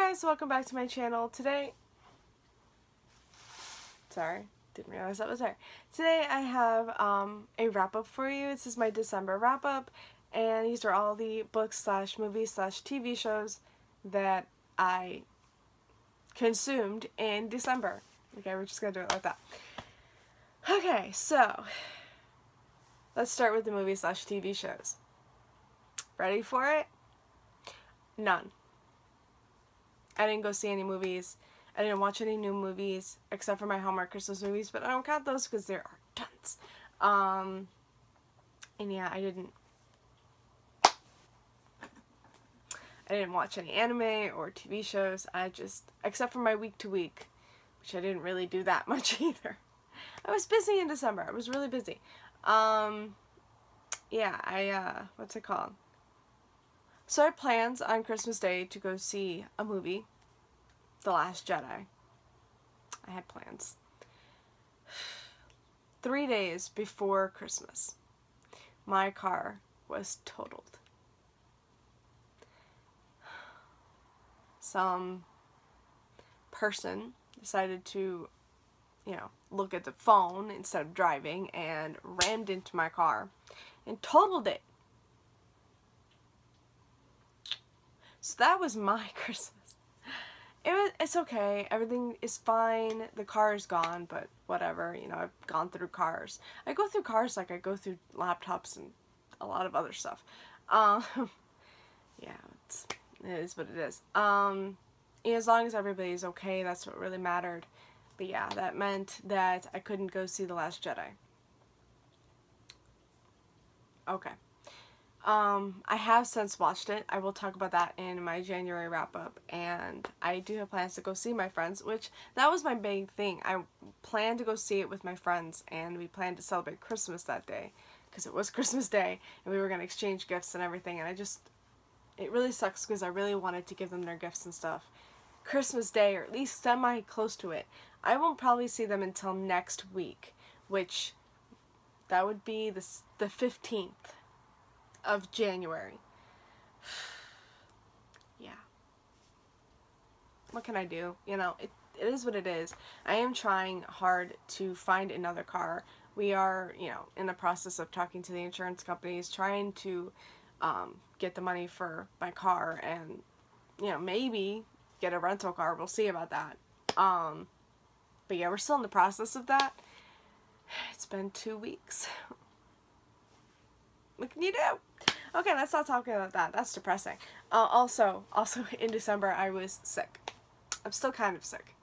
guys, welcome back to my channel. Today, sorry, didn't realize that was there. Today I have a wrap-up for you. This is my December wrap-up, and these are all the books slash movies slash TV shows that I consumed in December. Okay, we're just gonna do it like that. Okay, so let's start with the movies slash TV shows. Ready for it? None. I didn't go see any movies. I didn't watch any new movies except for my Hallmark Christmas movies, but I don't count those because there are tons. And yeah, I didn't watch any anime or TV shows. I just, except for my week to week, which I didn't really do that much either. I was busy in December. I was really busy. Yeah, what's it called? So I had plans on Christmas Day to go see a movie, The Last Jedi. I had plans. 3 days before Christmas, my car was totaled. Some person decided to, look at the phone instead of driving and rammed into my car and totaled it. So that was my Christmas. It's okay. Everything is fine. The car is gone, but whatever. I've gone through cars. I go through cars like I go through laptops and a lot of other stuff. Yeah, it is what it is. As long as everybody's okay, that's what really mattered. But yeah, that meant that I couldn't go see The Last Jedi. Okay. I have since watched it. I will talk about that in my January wrap-up, and I do have plans to go see my friends, which that was my big thing. I planned to go see it with my friends, and we planned to celebrate Christmas that day, because it was Christmas Day, and we were going to exchange gifts and everything, and it really sucks because I really wanted to give them their gifts and stuff. Christmas Day, or at least semi-close to it, I won't probably see them until next week, which, that would be the 15th. Of January. Yeah. What can I do? It is what it is. I am trying hard to find another car. We are, in the process of talking to the insurance companies, trying to get the money for my car and, maybe get a rental car. We'll see about that. But yeah, we're still in the process of that. It's been 2 weeks. What can you do? Okay, let's not talk about that. That's depressing. Also in December, I was sick. I'm still kind of sick.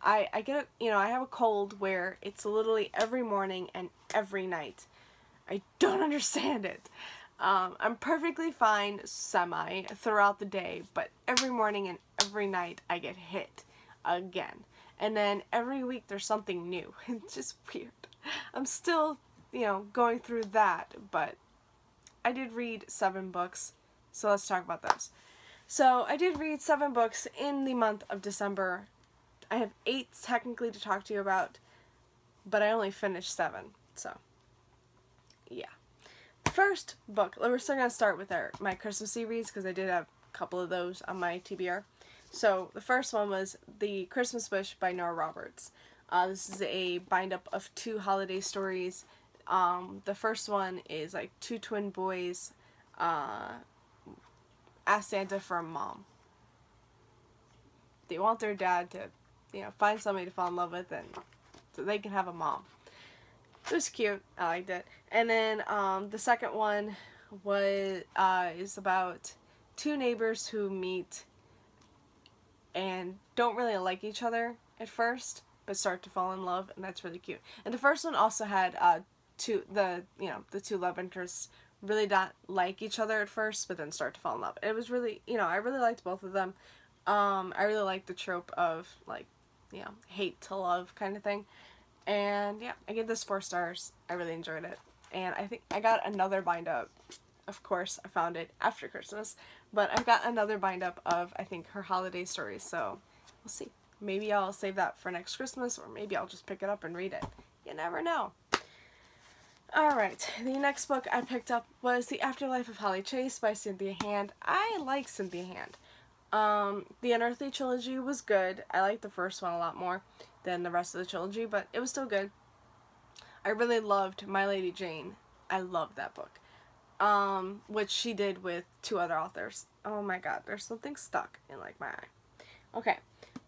I get, I have a cold where it's literally every morning and every night. I don't understand it. I'm perfectly fine semi throughout the day, but every morning and every night I get hit again. And then every week there's something new. It's just weird. I'm still going through that, but I did read 7 books, so let's talk about those. So I did read 7 books in the month of December. I have 8 technically to talk to you about, but I only finished 7, so yeah. First book, we're still going to start with my Christmassy reads, because I did have a couple of those on my TBR. So the first one was The Christmas Wish by Nora Roberts. This is a bind-up of 2 holiday stories. The first one is like 2 twin boys ask Santa for a mom. They want their dad to, find somebody to fall in love with, and so they can have a mom. It was cute. I liked it. And then the second one is about 2 neighbors who meet and don't really like each other at first, but start to fall in love, and that's really cute. And the first one also had the 2 love interests really not like each other at first, but then start to fall in love. It was really, I really liked both of them. I really liked the trope of, like, hate to love kind of thing. And yeah, I gave this 4 stars. I really enjoyed it. And I think I got another bind-up. Of course, I found it after Christmas, but I've got another bind-up of, I think, her holiday stories, so we'll see. Maybe I'll save that for next Christmas, or maybe I'll just pick it up and read it. You never know. Alright, the next book I picked up was The Afterlife of Holly Chase by Cynthia Hand. I like Cynthia Hand. The Unearthly trilogy was good. I liked the first one a lot more than the rest of the trilogy, but it was still good. I really loved My Lady Jane. I loved that book. Which she did with 2 other authors. Oh my god, there's something stuck in like my eye. Okay.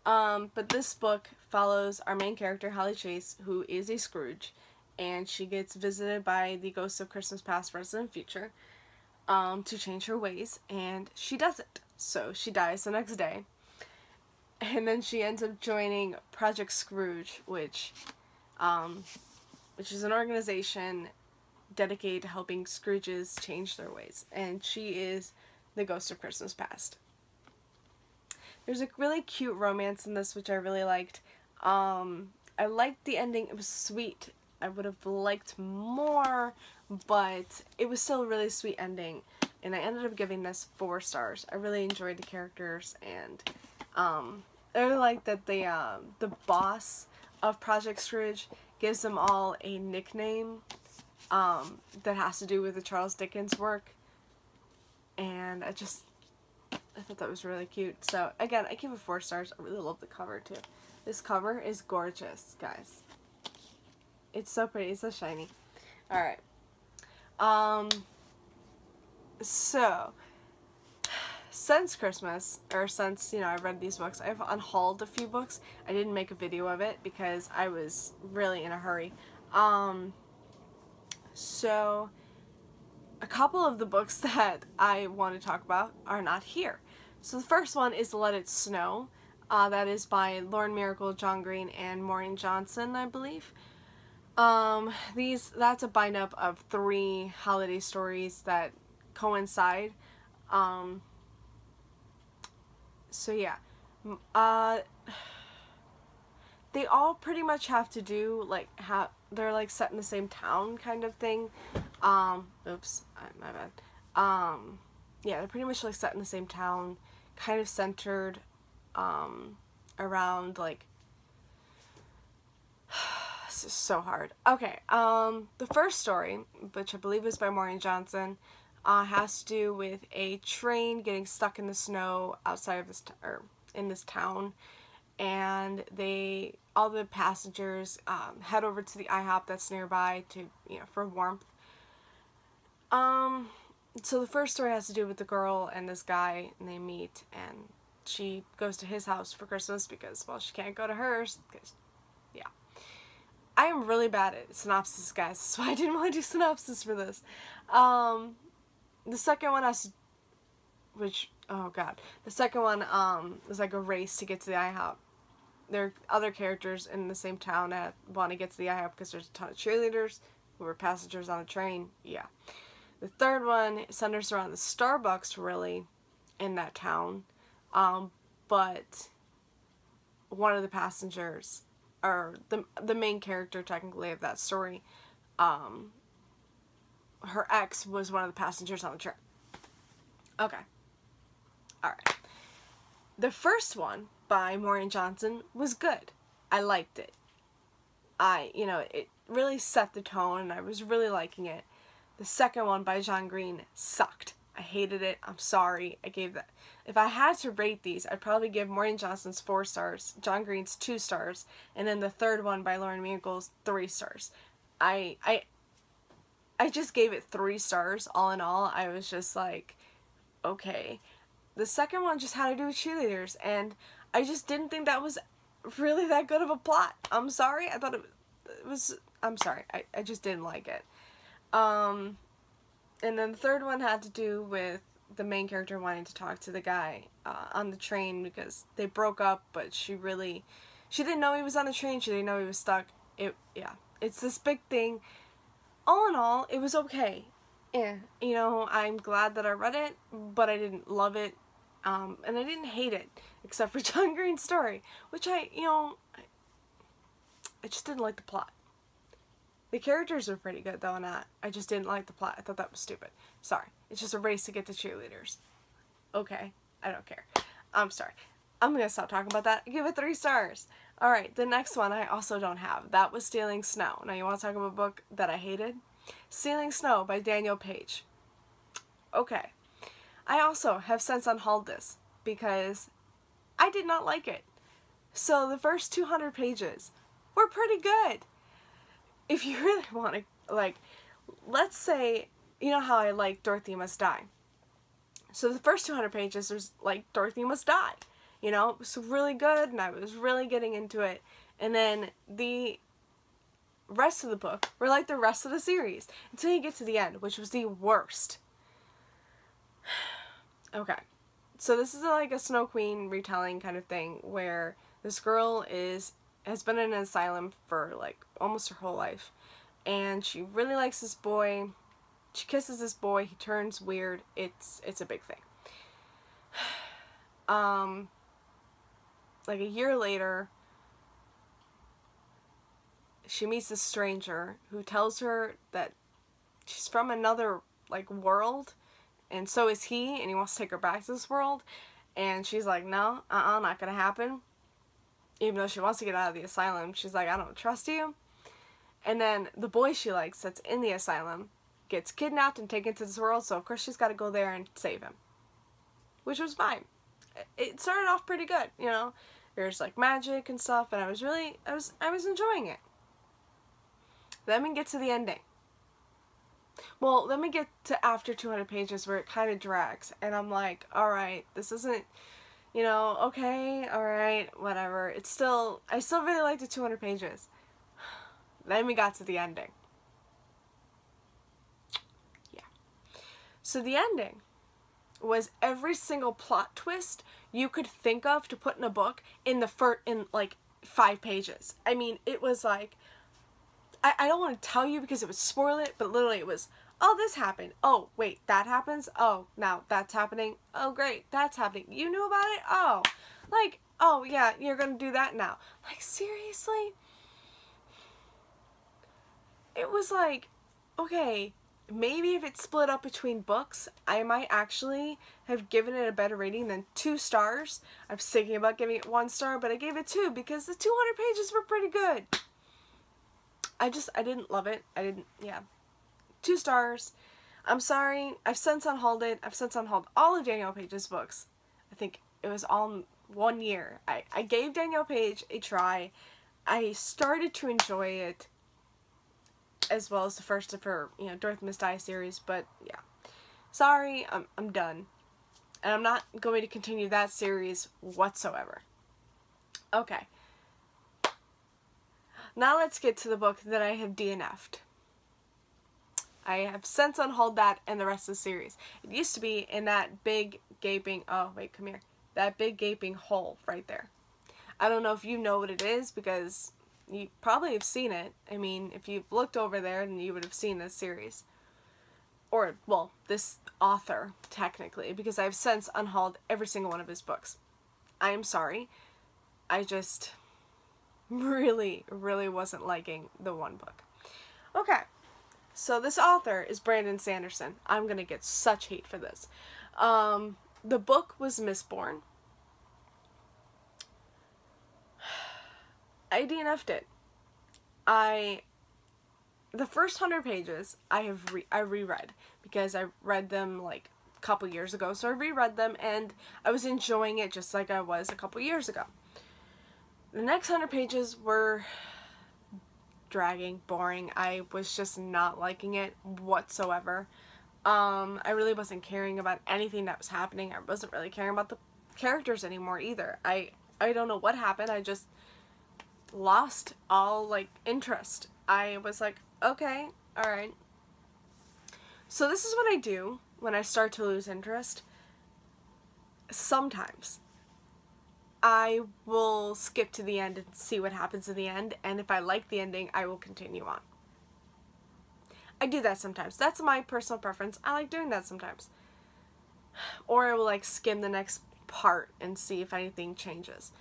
But this book follows our main character, Holly Chase, who is a Scrooge, and she gets visited by the ghosts of Christmas past, present, and future, to change her ways, and she doesn't. So she dies the next day. And then she ends up joining Project Scrooge, which is an organization dedicated to helping Scrooges change their ways. And she is the ghost of Christmas past. There's a really cute romance in this, which I really liked. I liked the ending. It was sweet. I would have liked more, but it was still a really sweet ending. And I ended up giving this 4 stars. I really enjoyed the characters, and I really like that the boss of Project Scrooge gives them all a nickname that has to do with the Charles Dickens work. And I thought that was really cute. So again, I give it 4 stars. I really love the cover too. This cover is gorgeous, guys. It's so pretty. It's so shiny. Alright. So, since Christmas, or since, you know, I've read these books, I've unhauled a few books. I didn't make a video of it because I was really in a hurry. So, a couple of the books that I want to talk about are not here. So the first one is Let It Snow. That is by Lauren Miracle, John Green, and Maureen Johnson, I believe. That's a bind-up of 3 holiday stories that coincide. So yeah. They all pretty much have to do, like, they're like set in the same town kind of thing. Oops, my bad. Yeah, they're pretty much like set in the same town, kind of centered, around, like, this is so hard. Okay, the first story, which I believe is by Maureen Johnson, has to do with a train getting stuck in the snow outside of this, or in this town, and all the passengers, head over to the IHOP that's nearby to, you know, for warmth. So the first story has to do with the girl and this guy, and they meet, and she goes to his house for Christmas because, well, she can't go to hers, because, yeah. I am really bad at synopsis, guys, so I didn't want to do synopsis for this. The second one has to, oh god, the second one, is like a race to get to the IHOP. There are other characters in the same town that want to get to the IHOP because there's a ton of cheerleaders who were passengers on the train, yeah. The third one centers around the Starbucks, really, in that town, but one of the passengers, or the main character, technically, of that story, her ex was one of the passengers on the train. Okay. Alright. The first one, by Maureen Johnson, was good. I liked it. It really set the tone, and I was really liking it. The second one, by John Green, sucked. I hated it. I'm sorry. I gave that. If I had to rate these, I'd probably give Maureen Johnson's 4 stars, John Green's 2 stars, and then the third one by Lauren Miracle's 3 stars. I just gave it 3 stars, all in all. I was just like, okay. The second one just had to do with cheerleaders, and I just didn't think that was really that good of a plot. I'm sorry. I thought it was, I'm sorry. I just didn't like it. And then the third one had to do with the main character wanting to talk to the guy on the train because they broke up, but she didn't know he was on the train. She didn't know he was stuck. It's this big thing. All in all, it was okay. Yeah, I'm glad that I read it, but I didn't love it, and I didn't hate it, except for John Green's story, which I just didn't like the plot. The characters were pretty good, though, and I just didn't like the plot. I thought that was stupid. Sorry. It's just a race to get the cheerleaders. Okay. I don't care. I'm sorry. I'm gonna stop talking about that. Give it 3 stars. Alright, the next one I also don't have. That was Stealing Snow. Now, you want to talk about a book that I hated? Stealing Snow by Daniel Page. Okay. I also have since unhauled this. because I did not like it. So the first 200 pages were pretty good. If you really want to, like, let's say, you know how I like Dorothy Must Die. So the first 200 pages was like Dorothy Must Die. You know, it was really good and I was really getting into it. And then the rest of the book were like the rest of the series until you get to the end, which was the worst. Okay. So this is like a Snow Queen retelling kind of thing where this girl has been in an asylum for like almost her whole life. And she really likes this boy. She kisses this boy. He turns weird. It's a big thing. Like a year later, she meets this stranger who tells her that she's from another like world, and so is he, and he wants to take her back to this world. And she's like, no, not gonna happen. Even though she wants to get out of the asylum, she's like, I don't trust you. And then the boy she likes that's in the asylum gets kidnapped and taken to this world, so of course she's got to go there and save him. Which was fine. It started off pretty good, you know. There's like magic and stuff, and I was enjoying it. Then we get to the ending. Well, then we get to after 200 pages where it kind of drags, and I'm like, alright, this isn't, you know, okay, alright, whatever. I still really liked the 200 pages. Then we got to the ending. Yeah. So the ending was every single plot twist you could think of to put in a book in like 5 pages. I mean, it was like, I don't want to tell you because it would spoil it, but literally it was, oh, this happened. Oh, wait, that happens? Oh, now that's happening. Oh, great, that's happening. You knew about it? Oh, like, oh, yeah, you're gonna do that now. Like, seriously? It was like, okay, maybe if it's split up between books, I might actually have given it a better rating than 2 stars. I was thinking about giving it 1 star, but I gave it 2 because the 200 pages were pretty good. I didn't love it. Yeah. 2 stars. I'm sorry. I've since unhauled it. I've since unhauled all of Danielle Page's books. I think it was all in 1 year. I gave Danielle Page a try. I started to enjoy it, as well as the first of her, you know, Dorothy Must Die series, but yeah. Sorry, I'm done. And I'm not going to continue that series whatsoever. Okay. Now let's get to the book that I have DNF'd. I have since unhauled that and the rest of the series. It used to be in that big gaping, oh wait, come here. That big gaping hole right there. I don't know if you know what it is because you probably have seen it. I mean, if you've looked over there, then you would have seen this series. Or, well, this author, technically, because I've since unhauled every single one of his books. I am sorry. I just really, really wasn't liking the one book. Okay, so this author is Brandon Sanderson. I'm gonna get such hate for this. The book was Mistborn. I DNF'd it. The first 100 pages I reread because I read them like a couple years ago, so I reread them and I was enjoying it just like I was a couple years ago. The next 100 pages were dragging, boring. I was just not liking it whatsoever. I really wasn't caring about anything that was happening. I wasn't really caring about the characters anymore either. I don't know what happened. I just lost all like interest. I was like, okay, alright. So this is what I do when I start to lose interest. Sometimes I will skip to the end and see what happens at the end, and if I like the ending, I will continue on. I do that sometimes. That's my personal preference. I like doing that sometimes. Or I will like skim the next part and see if anything changes.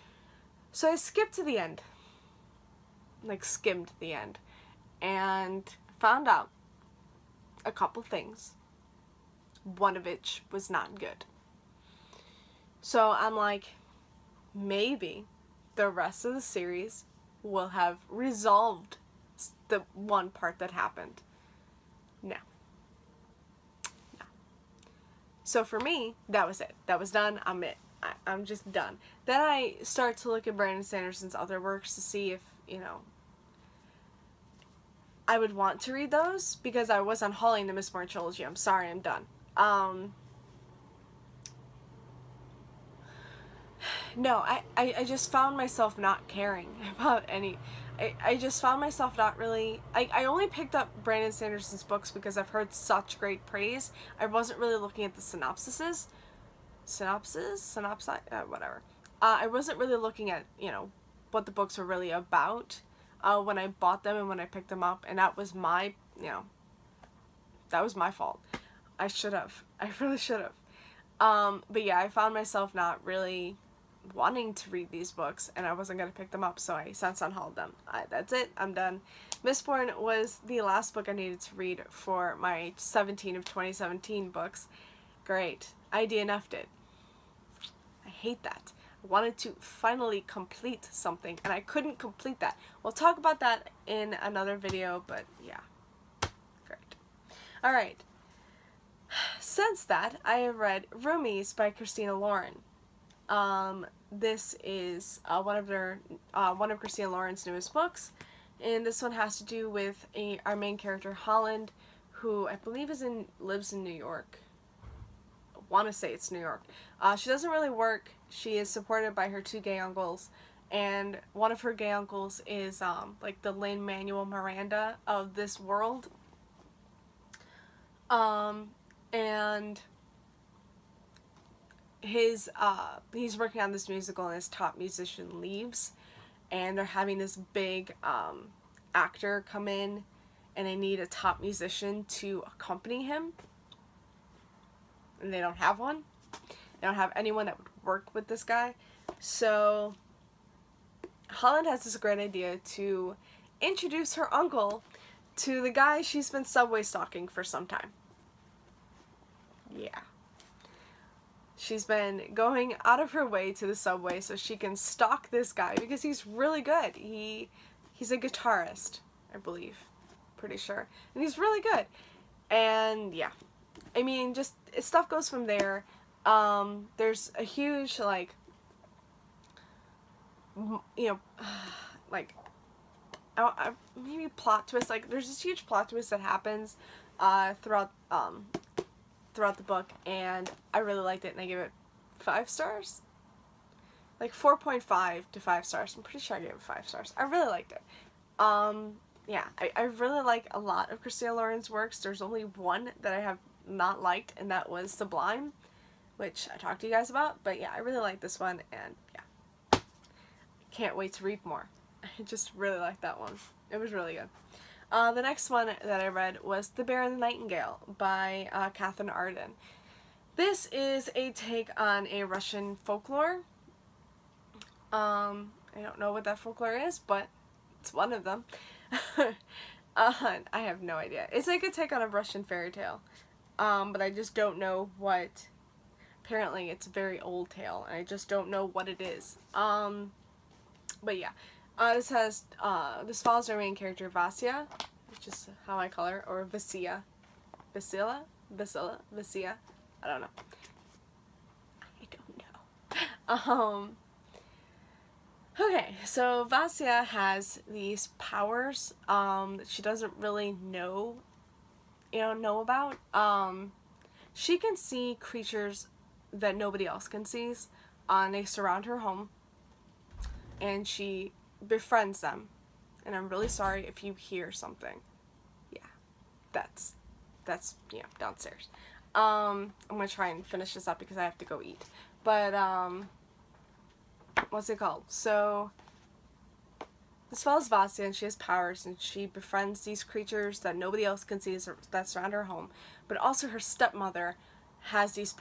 So I skipped to the end. Like skimmed the end. And found out a couple things. One of which was not good. So I'm like, maybe the rest of the series will have resolved the one part that happened. No. No. So for me, that was it. That was done. I'm it. I'm just done. Then I start to look at Brandon Sanderson's other works to see if, you know, I would want to read those, because I was unhauling the Mistborn trilogy. I'm sorry, I'm done. No, I just found myself not caring about any. I just found myself not really. I only picked up Brandon Sanderson's books because I've heard such great praise. I wasn't really looking at the synopsis, whatever. I wasn't really looking at, you know, what the books were really about when I bought them and when I picked them up, and that was my, you know, that was my fault. I should have. I really should have. But yeah, I found myself not really wanting to read these books, and I wasn't going to pick them up, so I since unhauled them. That's it. I'm done. Mistborn was the last book I needed to read for my 17 of 2017 books. Great. I DNF'd it. I hate that. I wanted to finally complete something, and I couldn't complete that. We'll talk about that in another video, but yeah. Great. Alright. Since that, I have read Romies by Christina Lauren. This is one of Christina Lauren's newest books, and this one has to do with our main character Holland, who I believe lives in New York. I want to say it's New York. She doesn't really work. She is supported by her two gay uncles, and one of her gay uncles is like the Lin-Manuel Miranda of this world. And he's working on this musical, and his top musician leaves, and they're having this big actor come in, and they need a top musician to accompany him, and they don't have one. They don't have anyone that would work with this guy. So Holland has this great idea to introduce her uncle to the guy she's been subway stalking for some time. Yeah. She's been going out of her way to the subway so she can stalk this guy because he's really good. He's a guitarist, I believe. Pretty sure. And he's really good. And yeah. I mean, just stuff goes from there. There's a huge, like, you know, like, maybe plot twist. Like, there's this huge plot twist that happens throughout the book, and I really liked it, and I gave it 5 stars? Like 4.5 to 5 stars. I'm pretty sure I gave it 5 stars. I really liked it. Yeah, I really like a lot of Christina Lauren's works. There's only one that I have not liked, and that was Sublime, which I talked to you guys about, but yeah, I really like this one, and yeah. Can't wait to read more. I just really liked that one. It was really good. The next one that I read was The Buried Nightingale by Catherine Arden. This is a take on a Russian folklore. I don't know what that folklore is, but it's one of them. I have no idea. It's like a take on a Russian fairy tale, but I just don't know what. Apparently it's a very old tale, and I just don't know what it is. But yeah. This follows our main character, Vasya, which is how I call her, or Vasia. Vasia? I don't know. Okay, so Vasya has these powers, that she doesn't really know about. She can see creatures that nobody else can see, and they surround her home, and she befriends them. And I'm really sorry if you hear something. Yeah, that's you know, downstairs. I'm gonna try and finish this up because I have to go eat. But what's it called? So this follows Vasya, and she has powers, and she befriends these creatures that nobody else can see that surround her home. But also her stepmother has these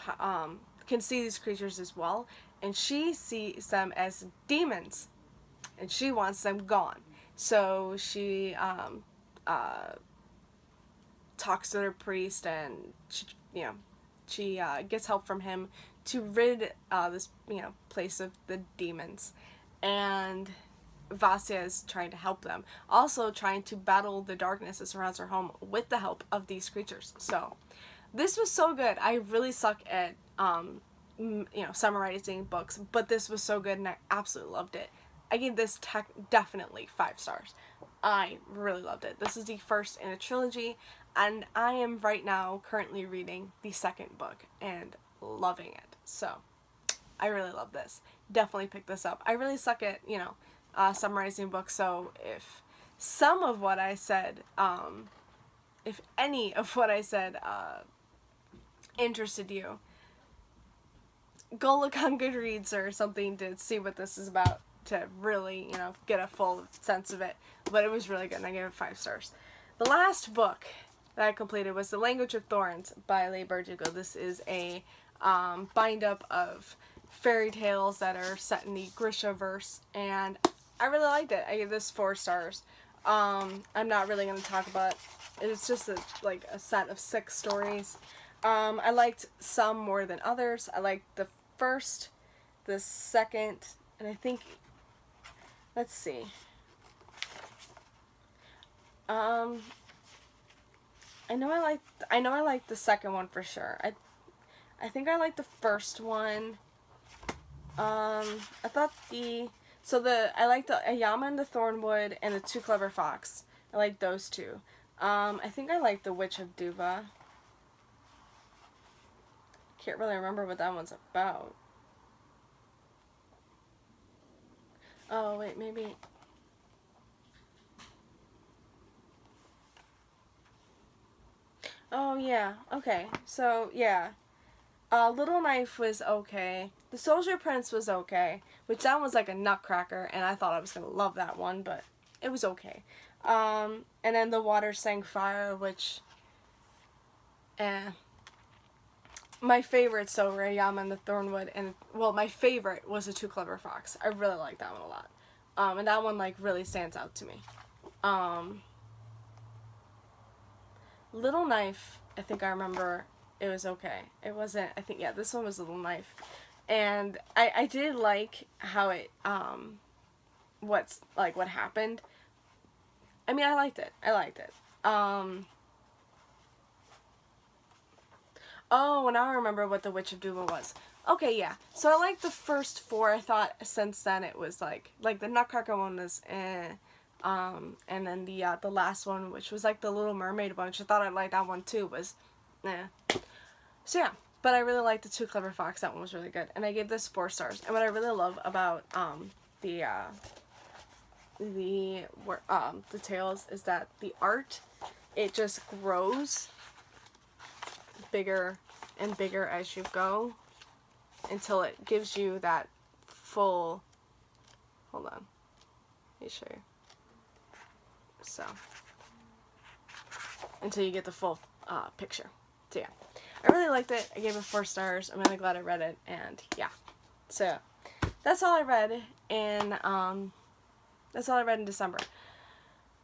can see these creatures as well, and she sees them as demons. And she wants them gone. So she talks to her priest, and she gets help from him to rid this place of the demons. And Vasya is trying to help them, also trying to battle the darkness that surrounds her home with the help of these creatures. So this was so good. I really suck at you know, summarizing books, but this was so good and I absolutely loved it. I gave this definitely 5 stars. I really loved it. This is the first in a trilogy, and I am right now currently reading the second book and loving it. So I really love this. Definitely pick this up. I really suck at, you know, summarizing books, so if some of what I said, if any of what I said interested you, go look on Goodreads or something to see what this is about, to really, you know, get a full sense of it. But it was really good and I gave it 5 stars. The last book that I completed was The Language of Thorns by Leigh Bardugo. This is a bind-up of fairy tales that are set in the Grisha-verse, and I really liked it. I gave this 4 stars. I'm not really going to talk about it. It's just like a set of 6 stories. I liked some more than others. I liked the first, the second, and I think, let's see. I know I liked the second one for sure. I think I liked the first one. I liked the Ayama and the Thornwood and the Too Clever Fox. I liked those 2. I think I liked the Witch of Duva. Can't really remember what that one's about. Oh, wait, maybe. Oh, yeah. Okay. So, yeah. Little Knife was okay. The Soldier Prince was okay. Which that was like a nutcracker, and I thought I was going to love that one, but it was okay. And then The Water Sang Fire, which... My favorites, though, were Ayama and the Thornwood, and, well, my favorite was the Too Clever Fox. I really liked that one a lot. And that one, like, really stands out to me. Little Knife, I think I remember, it was okay. It wasn't, I think, yeah, this one was Little Knife. And I did like how it, what happened. I mean, I liked it. Oh, now I remember what the Witch of Duva was. Okay, yeah. So I liked the first 4. I thought since then it was like the Nutcracker one was and then the last one, which was like the Little Mermaid one, which I thought I liked that one too, was So yeah, but I really liked the Too Clever Fox. That one was really good, and I gave this 4 stars. And what I really love about the tales is that the art, it just grows bigger and bigger as you go until it gives you that full, hold on, let me show you, so, until you get the full picture. So yeah, I really liked it. I gave it 4 stars. I'm really glad I read it, and yeah, so that's all I read in December.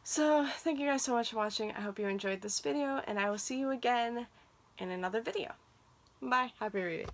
So thank you guys so much for watching. I hope you enjoyed this video, and I will see you again in another video. Bye. Happy reading.